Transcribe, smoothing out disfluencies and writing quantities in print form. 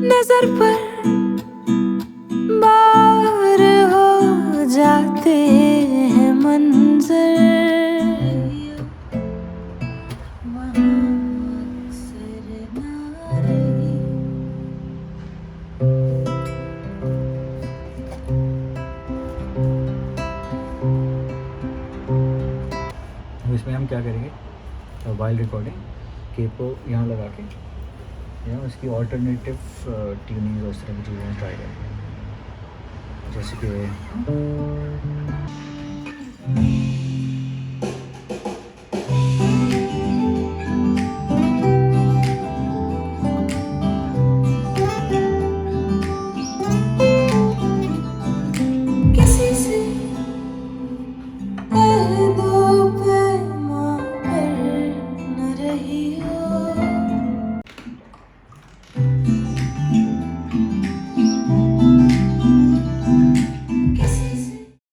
नजर पर बार हो जाते हैं मंजर, वहाँ अक्सर ना रही। इसमें हम क्या करेंगे, वाइल रिकॉर्डिंग केपो यहाँ लगा के या उसकी ऑल्टरनेटिव ट्यूनिंग उस तरह की चीज़ें ट्राई करेंगे, जैसे कि